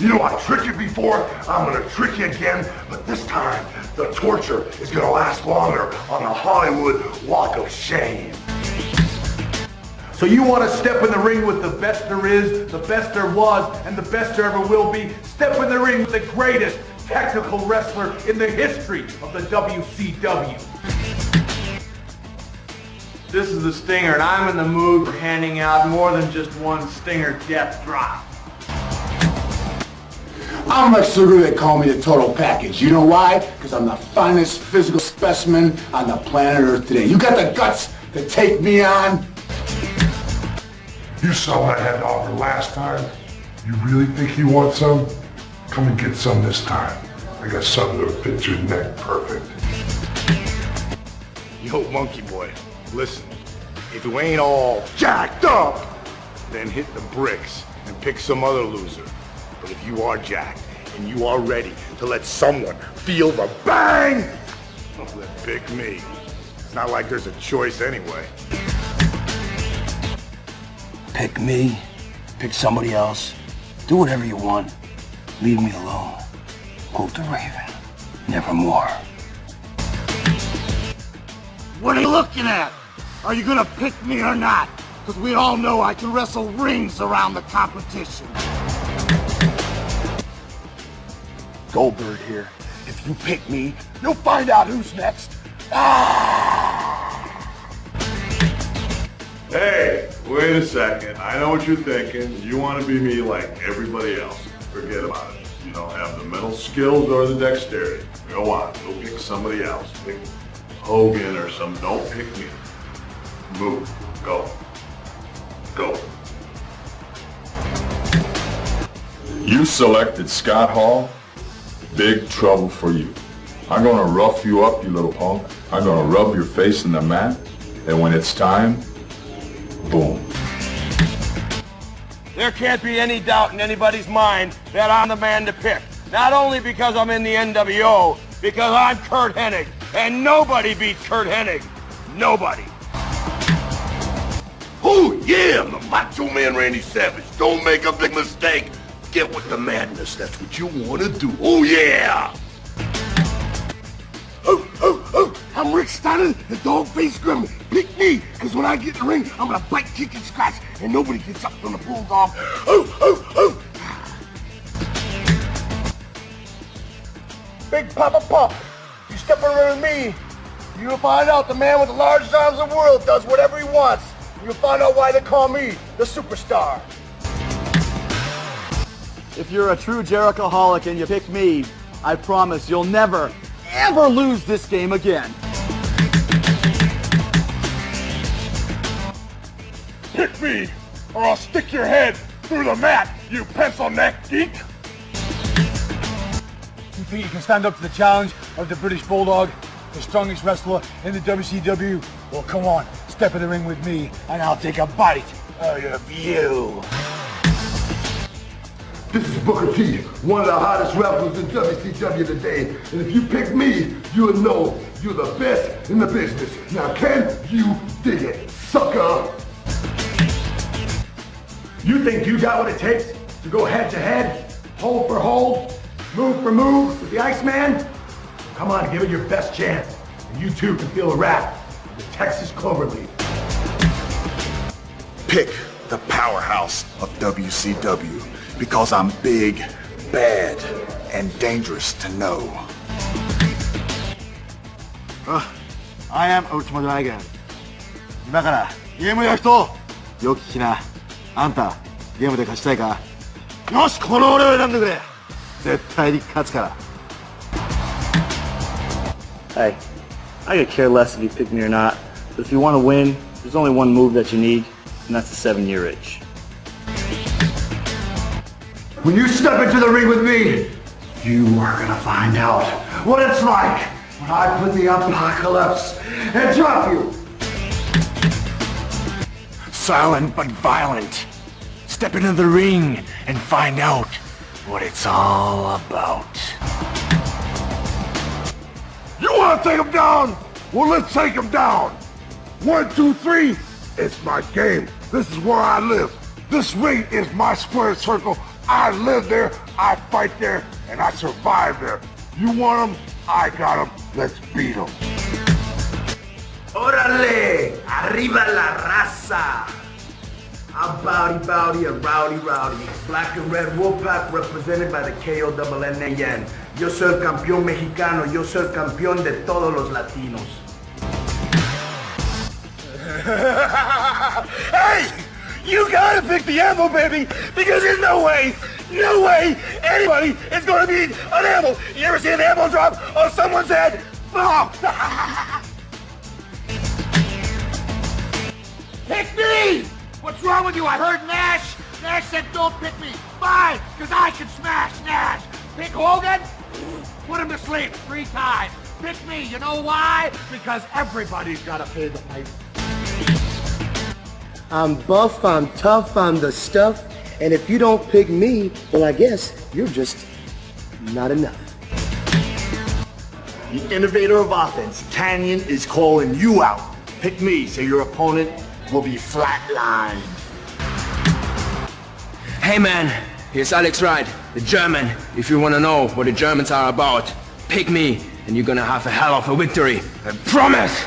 You know I tricked you before, I'm gonna trick you again, but this time the torture is gonna last longer on the Hollywood Walk of Shame. So you want to step in the ring with the best there is, the best there was, and the best there ever will be? Step in the ring with the greatest technical wrestler in the history of the WCW. This is the Stinger, and I'm in the mood for handing out more than just one Stinger death drop. I'm like so good they call me the total package. You know why? Because I'm the finest physical specimen on the planet Earth today. You got the guts to take me on? You saw what I had to offer last time. You really think you want some? Come and get some this time. I got something to fit your neck perfect. Yo, monkey boy, listen. If you ain't all jacked up, then hit the bricks and pick some other loser. But if you are jacked and you are ready to let someone feel the bang, then pick me. It's not like there's a choice anyway. Pick me, pick somebody else, do whatever you want, leave me alone. Quote the Raven, nevermore. What are you looking at? Are you gonna pick me or not? Because we all know I can wrestle rings around the competition. Goldberg here. If you pick me, you'll find out who's next. Hey, wait a second. I know what you're thinking. You want to be me like everybody else. Forget about it. You don't have the mental skills or the dexterity. Go on, go pick somebody else. Pick Hogan or some. Don't pick me. Move. Go. Go. You selected Scott Hall. Big trouble for you. I'm gonna rough you up, you little punk. I'm gonna rub your face in the mat, and when it's time, boom. There can't be any doubt in anybody's mind that I'm the man to pick. Not only because I'm in the NWO, because I'm Curt Hennig, and nobody beats Curt Hennig. Nobody. Oh yeah, I'm the Macho Man Randy Savage. Don't make a big mistake. Get with the madness, that's what you want to do. Oh yeah! I'm Rick Steiner, the dog-faced gremlin. Pick me, because when I get in the ring, I'm going to bite, kick, and scratch, and nobody gets up from the bulldog. Big Papa Pump, you step around with me, you'll find out the man with the largest arms in the world does whatever he wants. You'll find out why they call me the superstar. If you're a true Jerichoholic and you pick me, I promise you'll never, ever lose this game again. Pick me, or I'll stick your head through the mat, you pencil neck geek. You think you can stand up to the challenge of the British Bulldog, the strongest wrestler in the WCW? Well, come on, step in the ring with me, and I'll take a bite out of you. This is Booker T, one of the hottest wrestlers in WCW today. And if you pick me, you'll know you're the best in the business. Now can you dig it, sucker? You think you got what it takes to go head to head, hold for hold, move for move with the Iceman? Come on, give it your best chance, and you too can feel a wrath of the Texas Cloverleaf. Pick the powerhouse of WCW, because I'm big, bad, and dangerous to know. I am Ultimo Dragon. 今からゲームやる人、よく聞きな。あんたゲームで勝ちたいか？よし、この俺を選んでくれ。絶対に勝つから。Hey, I could care less if you pick me or not, but if you want to win, there's only one move that you need, and that's the 7-year itch. When you step into the ring with me, you are gonna find out what it's like when I put the apocalypse and drop you. Silent but violent. Step into the ring and find out what it's all about. You want to take him down? Well, let's take him down. 1, 2, 3. It's my game. This is where I live. This ring is my square circle I live there, I fight there, and I survive there. You want them? I got them. Let's beat them. Orale! Arriba la raza! I'm Bowdy and Rowdy. Black and red Wolfpack represented by the KONN. Yo soy el campeón mexicano. Yo soy el campeón de todos los latinos. Hey! You gotta pick the ammo, baby! Because there's no way anybody is gonna beat an ammo! You ever see an ammo drop on someone's head? Oh. Pick me! What's wrong with you? I heard Nash. Nash said don't pick me. Fine, because I can smash Nash. Pick Hogan? Put him to sleep 3 times. Pick me. You know why? Because everybody's got to pay the piper. I'm buff, I'm tough, I'm the stuff. And if you don't pick me, well, I guess you're just not enough. The innovator of offense, Canyon, is calling you out. Pick me, so your opponent will be flatlined. Hey man, here's Alex Wright, the German. If you want to know what the Germans are about, pick me and you're gonna have a hell of a victory. I promise!